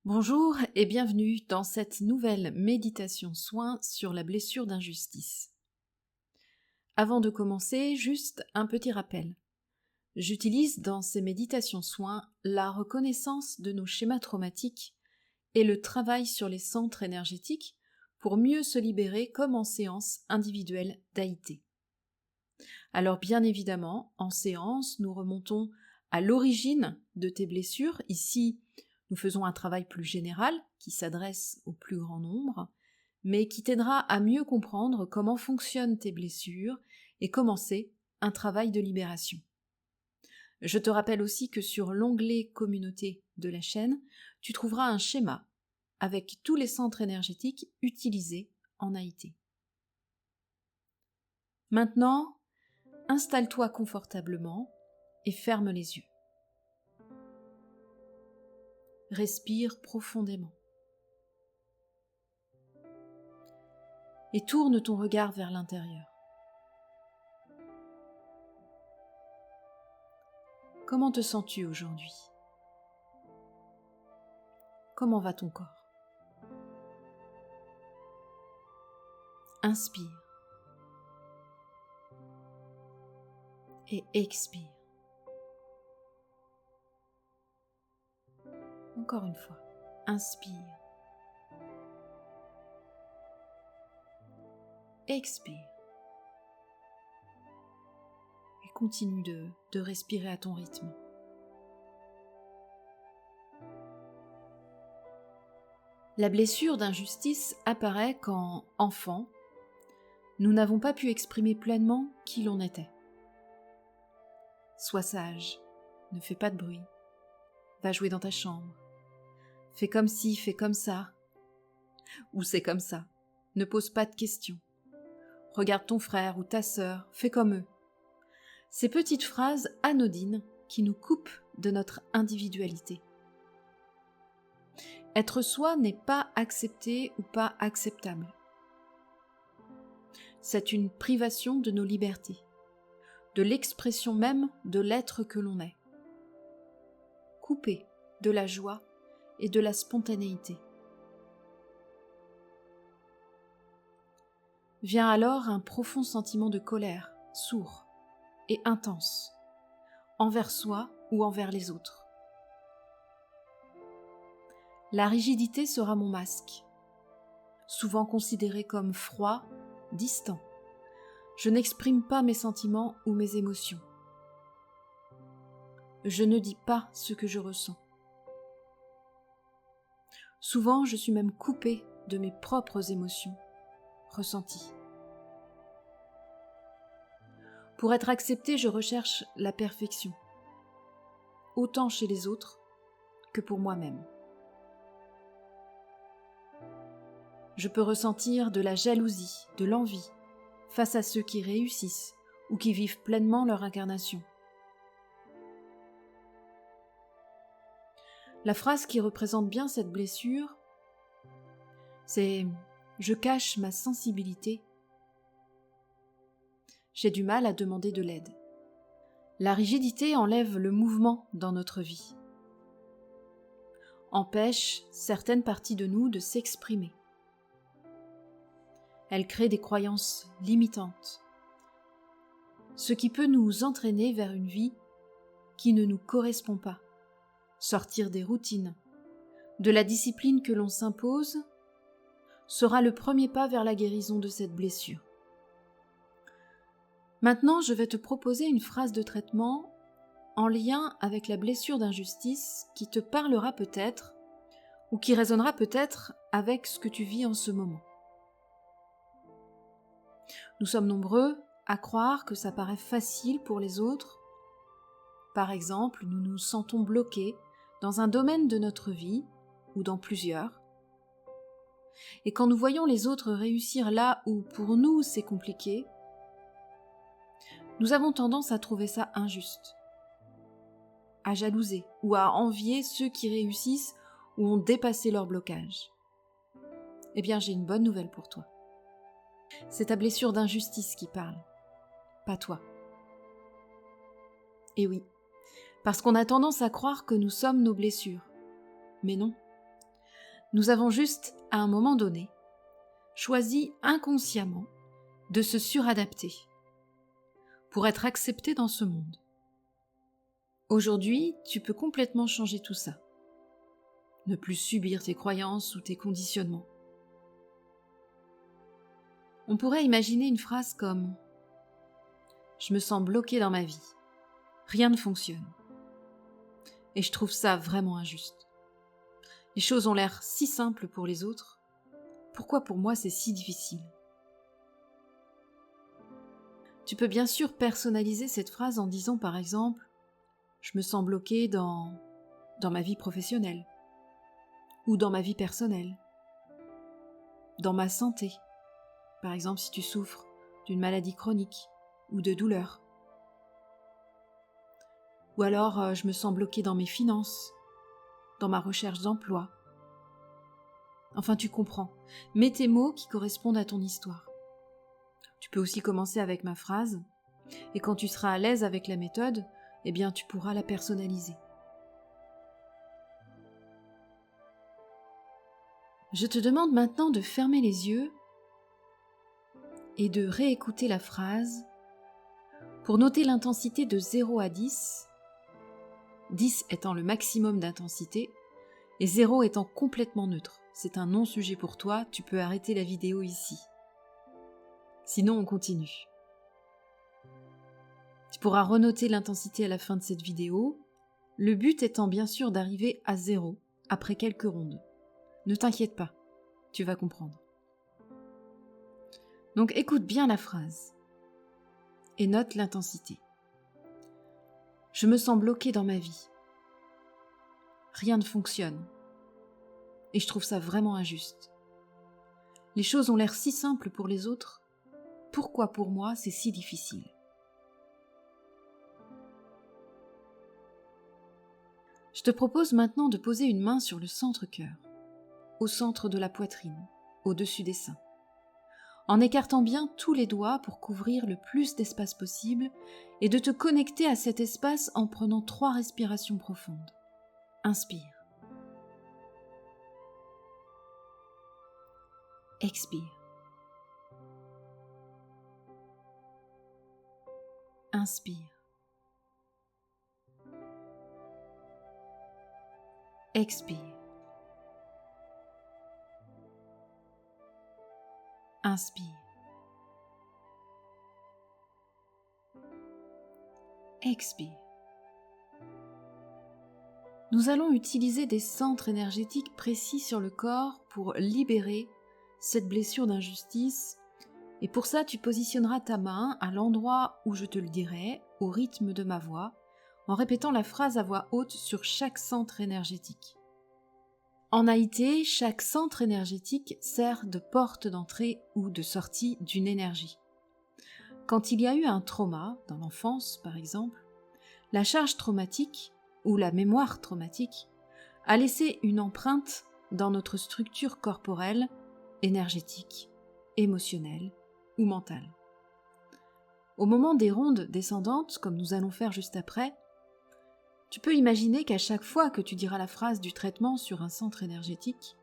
Bonjour et bienvenue dans cette nouvelle méditation soin sur la blessure d'injustice. Avant de commencer, juste un petit rappel. J'utilise dans ces méditations soins la reconnaissance de nos schémas traumatiques et le travail sur les centres énergétiques pour mieux se libérer comme en séance individuelle d'AIT. Alors bien évidemment, en séance, nous remontons à l'origine de tes blessures. Ici, nous faisons un travail plus général qui s'adresse au plus grand nombre, mais qui t'aidera à mieux comprendre comment fonctionnent tes blessures et commencer un travail de libération. Je te rappelle aussi que sur l'onglet Communauté de la chaîne, tu trouveras un schéma avec tous les centres énergétiques utilisés en AIT. Maintenant, installe-toi confortablement et ferme les yeux. Respire profondément. Et tourne ton regard vers l'intérieur. Comment te sens-tu aujourd'hui ? Comment va ton corps ? Inspire. Et expire. Encore une fois, inspire. Expire. Et continue de respirer à ton rythme. La blessure d'injustice apparaît quand, enfant, nous n'avons pas pu exprimer pleinement qui l'on était. Sois sage, ne fais pas de bruit, va jouer dans ta chambre, fais comme ci, fais comme ça, ou c'est comme ça, ne pose pas de questions, regarde ton frère ou ta sœur, fais comme eux. Ces petites phrases anodines qui nous coupent de notre individualité. Être soi n'est pas accepté ou pas acceptable. C'est une privation de nos libertés, de l'expression même de l'être que l'on est. Coupé de la joie et de la spontanéité. Vient alors un profond sentiment de colère, sourd et intense, envers soi ou envers les autres. La rigidité sera mon masque, souvent considéré comme froid, distant. Je n'exprime pas mes sentiments ou mes émotions. Je ne dis pas ce que je ressens. Souvent, je suis même coupée de mes propres émotions, ressenties. Pour être acceptée, je recherche la perfection, autant chez les autres que pour moi-même. Je peux ressentir de la jalousie, de l'envie, face à ceux qui réussissent ou qui vivent pleinement leur incarnation. La phrase qui représente bien cette blessure, c'est « je cache ma sensibilité ». J'ai du mal à demander de l'aide. La rigidité enlève le mouvement dans notre vie, empêche certaines parties de nous de s'exprimer. Elle crée des croyances limitantes, ce qui peut nous entraîner vers une vie qui ne nous correspond pas. Sortir des routines, de la discipline que l'on s'impose, sera le premier pas vers la guérison de cette blessure. Maintenant, je vais te proposer une phrase de traitement en lien avec la blessure d'injustice qui te parlera peut-être ou qui résonnera peut-être avec ce que tu vis en ce moment. Nous sommes nombreux à croire que ça paraît facile pour les autres. Par exemple, nous nous sentons bloqués dans un domaine de notre vie, ou dans plusieurs. Et quand nous voyons les autres réussir là où pour nous c'est compliqué, nous avons tendance à trouver ça injuste, à jalouser ou à envier ceux qui réussissent ou ont dépassé leur blocage. Eh bien, j'ai une bonne nouvelle pour toi. C'est ta blessure d'injustice qui parle, pas toi. Et oui, parce qu'on a tendance à croire que nous sommes nos blessures. Mais non, Nous avons juste, à un moment donné, choisi inconsciemment de se suradapter pour être accepté dans ce monde. Aujourd'hui, tu peux complètement changer tout ça. Ne plus subir tes croyances ou tes conditionnements. On pourrait imaginer une phrase comme « Je me sens bloqué dans ma vie. Rien ne fonctionne. Et je trouve ça vraiment injuste. Les choses ont l'air si simples pour les autres. Pourquoi pour moi c'est si difficile ?» Tu peux bien sûr personnaliser cette phrase en disant par exemple « Je me sens bloqué dans ma vie professionnelle. » Ou dans ma vie personnelle, dans ma santé, par exemple si tu souffres d'une maladie chronique ou de douleur. Ou alors je me sens bloqué dans mes finances, dans ma recherche d'emploi. Enfin tu comprends, mets tes mots qui correspondent à ton histoire. Tu peux aussi commencer avec ma phrase, et quand tu seras à l'aise avec la méthode, eh bien tu pourras la personnaliser. Je te demande maintenant de fermer les yeux et de réécouter la phrase pour noter l'intensité de 0 à 10, 10 étant le maximum d'intensité et 0 étant complètement neutre. C'est un non-sujet pour toi, tu peux arrêter la vidéo ici. Sinon, on continue. Tu pourras renoter l'intensité à la fin de cette vidéo, le but étant bien sûr d'arriver à 0 après quelques rondes. Ne t'inquiète pas, tu vas comprendre. Donc écoute bien la phrase et note l'intensité. Je me sens bloqué dans ma vie. Rien ne fonctionne. Et je trouve ça vraiment injuste. Les choses ont l'air si simples pour les autres. Pourquoi pour moi c'est si difficile ? Je te propose maintenant de poser une main sur le centre-cœur, au centre de la poitrine, au-dessus des seins, en écartant bien tous les doigts pour couvrir le plus d'espace possible et de te connecter à cet espace en prenant 3 respirations profondes. Inspire. Expire. Inspire. Expire. Inspire. Expire. Nous allons utiliser des centres énergétiques précis sur le corps pour libérer cette blessure d'injustice. Et pour ça, tu positionneras ta main à l'endroit où je te le dirai, au rythme de ma voix, en répétant la phrase à voix haute sur chaque centre énergétique. En Haïti, chaque centre énergétique sert de porte d'entrée ou de sortie d'une énergie. Quand il y a eu un trauma, dans l'enfance par exemple, la charge traumatique ou la mémoire traumatique a laissé une empreinte dans notre structure corporelle, énergétique, émotionnelle ou mentale. Au moment des rondes descendantes, comme nous allons faire juste après, tu peux imaginer qu'à chaque fois que tu diras la phrase du traitement sur un centre énergétique,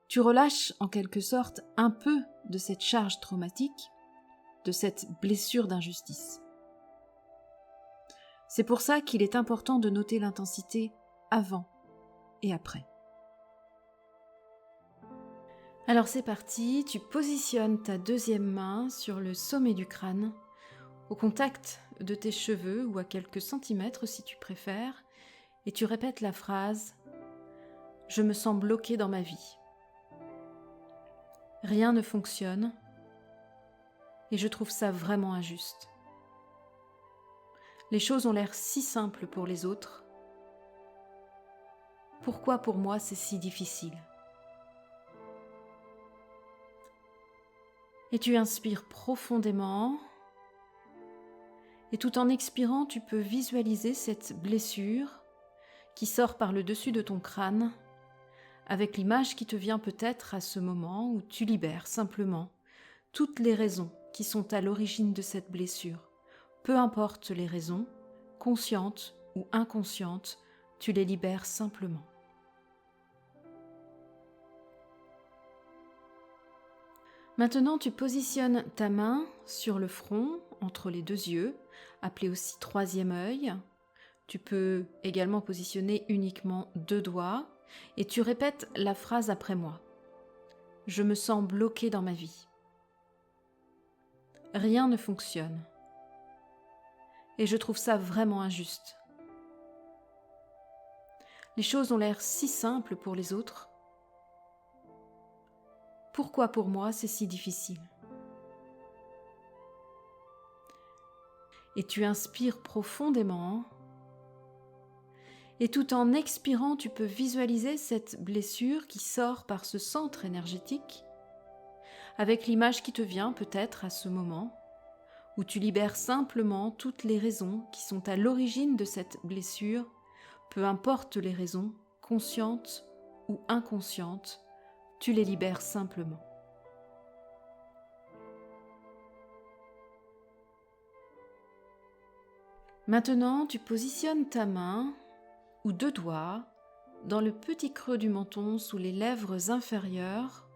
tu relâches en quelque sorte un peu de cette charge traumatique, de cette blessure d'injustice. C'est pour ça qu'il est important de noter l'intensité avant et après. Alors c'est parti, tu positionnes ta deuxième main sur le sommet du crâne, au contact de tes cheveux ou à quelques centimètres si tu préfères, et tu répètes la phrase « Je me sens bloqué dans ma vie. Rien ne fonctionne et je trouve ça vraiment injuste. Les choses ont l'air si simples pour les autres. Pourquoi pour moi c'est si difficile ?» Et tu inspires profondément. Et tout en expirant, tu peux visualiser cette blessure qui sort par le dessus de ton crâne, avec l'image qui te vient peut-être à ce moment où tu libères simplement toutes les raisons qui sont à l'origine de cette blessure. Peu importe les raisons, conscientes ou inconscientes, tu les libères simplement. Maintenant, tu positionnes ta main sur le front, entre les deux yeux, appelé aussi troisième œil. Tu peux également positionner uniquement 2 doigts et tu répètes la phrase après moi. Je me sens bloqué dans ma vie. Rien ne fonctionne. Et je trouve ça vraiment injuste. Les choses ont l'air si simples pour les autres. Pourquoi pour moi c'est si difficile? Et tu inspires profondément. Et tout en expirant, tu peux visualiser cette blessure qui sort par ce centre énergétique, avec l'image qui te vient peut-être à ce moment, où tu libères simplement toutes les raisons qui sont à l'origine de cette blessure, peu importe les raisons, conscientes ou inconscientes, tu les libères simplement. Maintenant, tu positionnes ta main ou 2 doigts dans le petit creux du menton sous les lèvres inférieures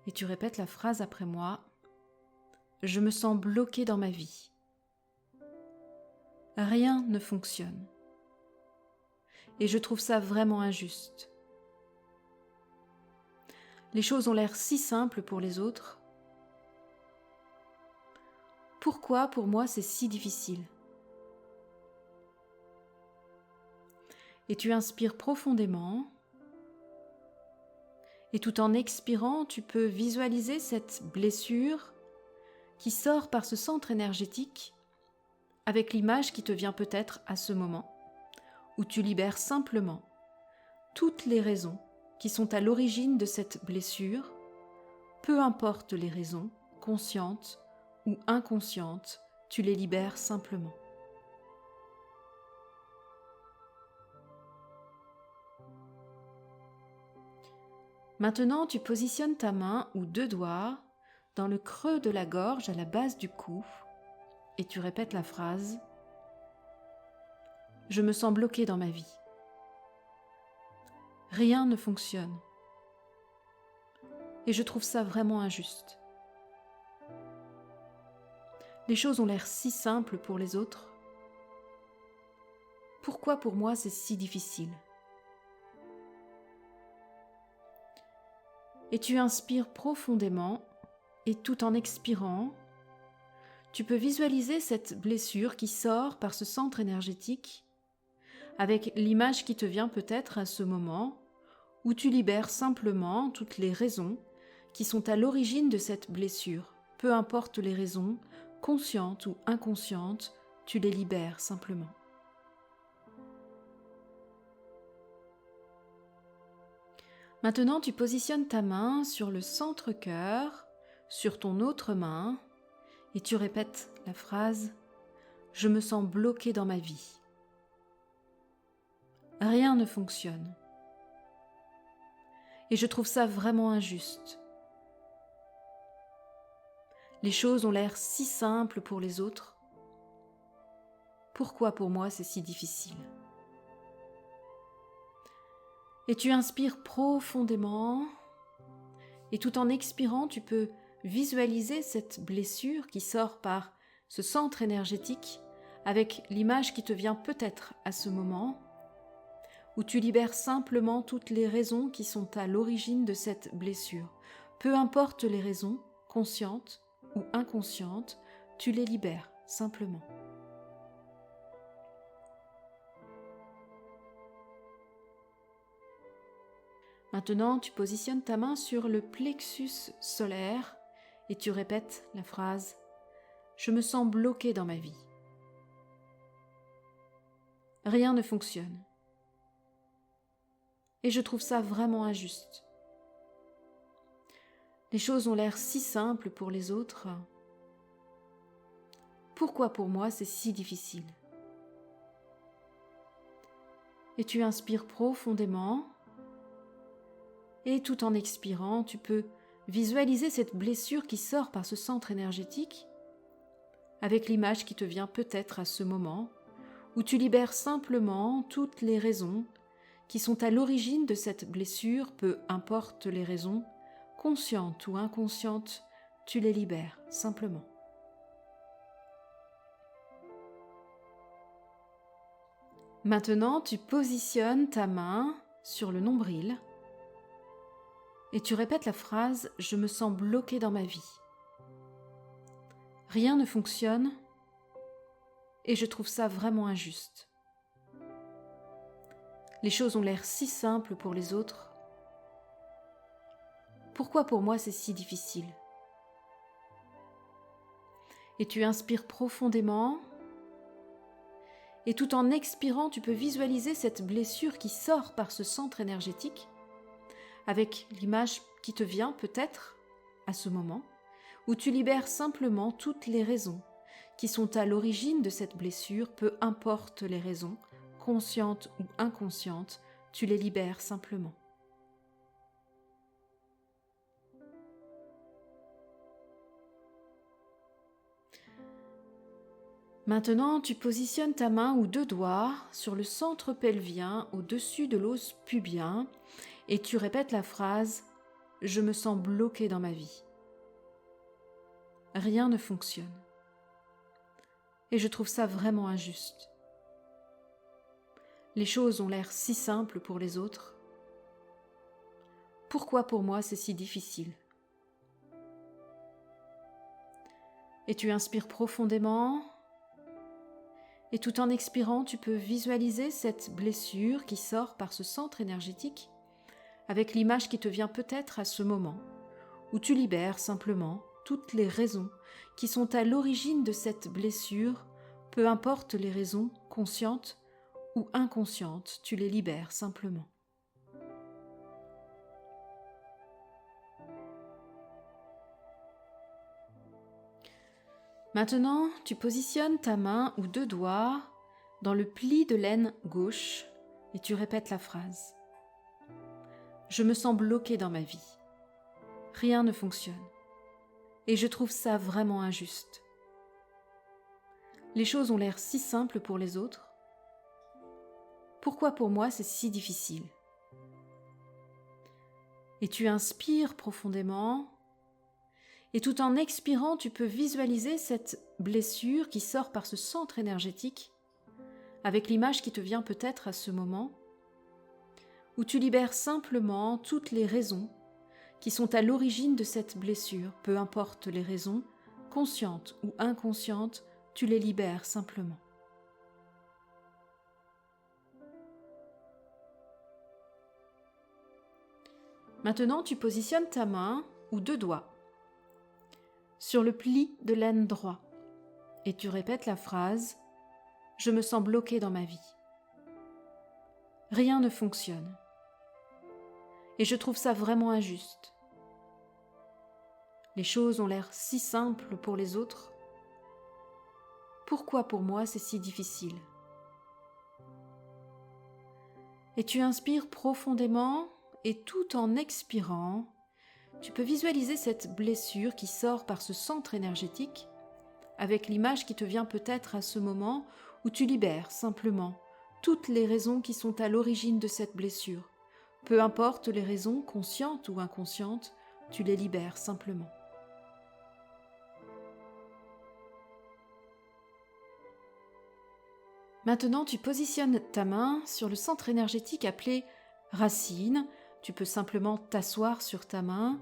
et tu répètes la phrase après moi. Je me sens bloqué dans ma vie. Rien ne fonctionne. Et je trouve ça vraiment injuste. Les choses ont l'air si simples pour les autres. Pourquoi pour moi c'est si difficile? Et tu inspires profondément. Et tout en expirant, tu peux visualiser cette blessure qui sort par ce centre énergétique avec l'image qui te vient peut-être à ce moment, où tu libères simplement toutes les raisons qui sont à l'origine de cette blessure, peu importe les raisons, conscientes ou inconscientes, tu les libères simplement. Maintenant, tu positionnes ta main ou 2 doigts dans le creux de la gorge à la base du cou et tu répètes la phrase « Je me sens bloqué dans ma vie. Rien ne fonctionne. Et je trouve ça vraiment injuste. Les choses ont l'air si simples pour les autres. Pourquoi pour moi c'est si difficile ? Et tu inspires profondément et tout en expirant, tu peux visualiser cette blessure qui sort par ce centre énergétique avec l'image qui te vient peut-être à ce moment où tu libères simplement toutes les raisons qui sont à l'origine de cette blessure. Peu importe les raisons, conscientes ou inconscientes, tu les libères simplement. Maintenant, tu positionnes ta main sur le centre-cœur, sur ton autre main, et tu répètes la phrase « Je me sens bloqué dans ma vie. Rien ne fonctionne. Et je trouve ça vraiment injuste. Les choses ont l'air si simples pour les autres. Pourquoi pour moi c'est si difficile ? Et tu inspires profondément et tout en expirant, tu peux visualiser cette blessure qui sort par ce centre énergétique avec l'image qui te vient peut-être à ce moment où tu libères simplement toutes les raisons qui sont à l'origine de cette blessure. Peu importe les raisons, conscientes ou inconscientes, tu les libères simplement. Maintenant, tu positionnes ta main sur le plexus solaire et tu répètes la phrase « Je me sens bloqué dans ma vie. Rien ne fonctionne. Et je trouve ça vraiment injuste. Les choses ont l'air si simples pour les autres. Pourquoi pour moi c'est si difficile ? » Et tu inspires profondément. Et tout en expirant, tu peux visualiser cette blessure qui sort par ce centre énergétique avec l'image qui te vient peut-être à ce moment où tu libères simplement toutes les raisons qui sont à l'origine de cette blessure, peu importe les raisons, conscientes ou inconscientes, tu les libères simplement. Maintenant, tu positionnes ta main sur le nombril et tu répètes la phrase « Je me sens bloqué dans ma vie ». Rien ne fonctionne et je trouve ça vraiment injuste. Les choses ont l'air si simples pour les autres. Pourquoi pour moi c'est si difficile ? Et tu inspires profondément et tout en expirant, tu peux visualiser cette blessure qui sort par ce centre énergétique avec l'image qui te vient peut-être à ce moment où tu libères simplement toutes les raisons qui sont à l'origine de cette blessure, peu importe les raisons, conscientes ou inconscientes, tu les libères simplement. Maintenant, tu positionnes ta main ou deux doigts sur le centre pelvien au-dessus de l'os pubien et tu répètes la phrase « Je me sens bloqué dans ma vie ». Rien ne fonctionne. Et je trouve ça vraiment injuste. Les choses ont l'air si simples pour les autres. Pourquoi pour moi c'est si difficile ? Et tu inspires profondément et tout en expirant, tu peux visualiser cette blessure qui sort par ce centre énergétique avec l'image qui te vient peut-être à ce moment où tu libères simplement toutes les raisons qui sont à l'origine de cette blessure, peu importe les raisons, conscientes ou inconscientes, tu les libères simplement. Maintenant, tu positionnes ta main ou deux doigts dans le pli de l'aine gauche et tu répètes la phrase. Je me sens bloqué dans ma vie. Rien ne fonctionne. Et je trouve ça vraiment injuste. Les choses ont l'air si simples pour les autres. Pourquoi pour moi c'est si difficile ? Et tu inspires profondément et tout en expirant, tu peux visualiser cette blessure qui sort par ce centre énergétique avec l'image qui te vient peut-être à ce moment où tu libères simplement toutes les raisons qui sont à l'origine de cette blessure, peu importe les raisons, conscientes ou inconscientes, tu les libères simplement. Maintenant, tu positionnes ta main ou deux doigts sur le pli de l'aine droit et tu répètes la phrase « Je me sens bloqué dans ma vie ». Rien ne fonctionne et je trouve ça vraiment injuste. Les choses ont l'air si simples pour les autres. Pourquoi pour moi c'est si difficile ? Et tu inspires profondément et tout en expirant, tu peux visualiser cette blessure qui sort par ce centre énergétique avec l'image qui te vient peut-être à ce moment où tu libères simplement toutes les raisons qui sont à l'origine de cette blessure. Peu importe les raisons, conscientes ou inconscientes, tu les libères simplement. Maintenant, tu positionnes ta main sur le centre énergétique appelé racine. Tu peux simplement t'asseoir sur ta main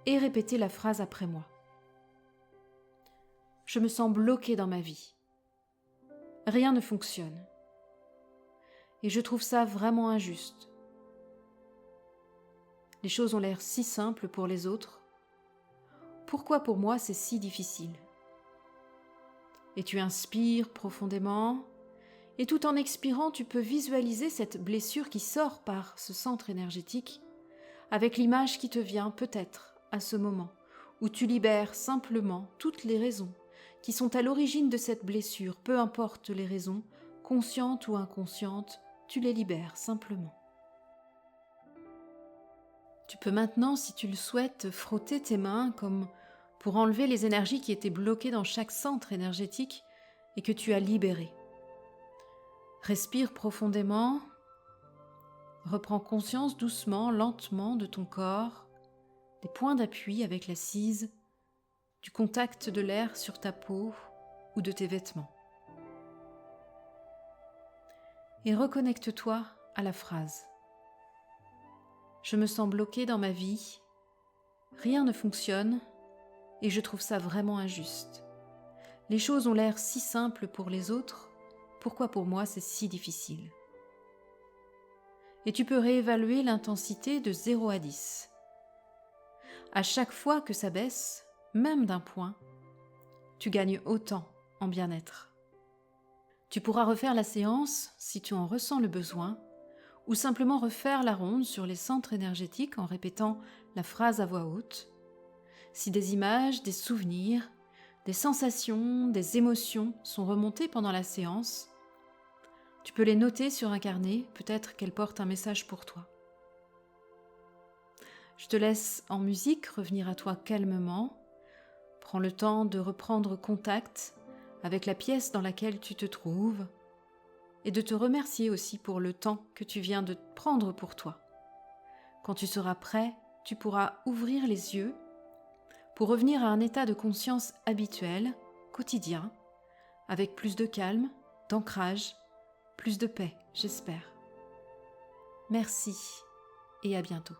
et répéter la phrase après moi. Je me sens bloqué dans ma vie. Rien ne fonctionne. Et je trouve ça vraiment injuste. Les choses ont l'air si simples pour les autres. Pourquoi pour moi c'est si difficile ? Et tu inspires profondément et tout en expirant, tu peux visualiser cette blessure qui sort par ce centre énergétique avec l'image qui te vient peut-être à ce moment où tu libères simplement toutes les raisons qui sont à l'origine de cette blessure, peu importe les raisons, conscientes ou inconscientes, tu les libères simplement. Tu peux maintenant, si tu le souhaites, frotter tes mains comme pour enlever les énergies qui étaient bloquées dans chaque centre énergétique et que tu as libérées. Respire profondément, reprends conscience doucement, lentement de ton corps, des points d'appui avec l'assise du contact de l'air sur ta peau ou de tes vêtements. Et reconnecte-toi à la phrase. Je me sens bloqué dans ma vie, rien ne fonctionne et je trouve ça vraiment injuste. Les choses ont l'air si simples pour les autres, pourquoi pour moi c'est si difficile? Et tu peux réévaluer l'intensité de 0 à 10. À chaque fois que ça baisse, même d'un point, tu gagnes autant en bien-être. Tu pourras refaire la séance si tu en ressens le besoin, ou simplement refaire la ronde sur les centres énergétiques en répétant la phrase à voix haute. Si des images, des souvenirs, des sensations, des émotions sont remontées pendant la séance, tu peux les noter sur un carnet, peut-être qu'elles portent un message pour toi. Je te laisse en musique revenir à toi calmement. Prends le temps de reprendre contact avec la pièce dans laquelle tu te trouves et de te remercier aussi pour le temps que tu viens de prendre pour toi. Quand tu seras prêt, tu pourras ouvrir les yeux pour revenir à un état de conscience habituel, quotidien, avec plus de calme, d'ancrage, plus de paix, j'espère. Merci et à bientôt.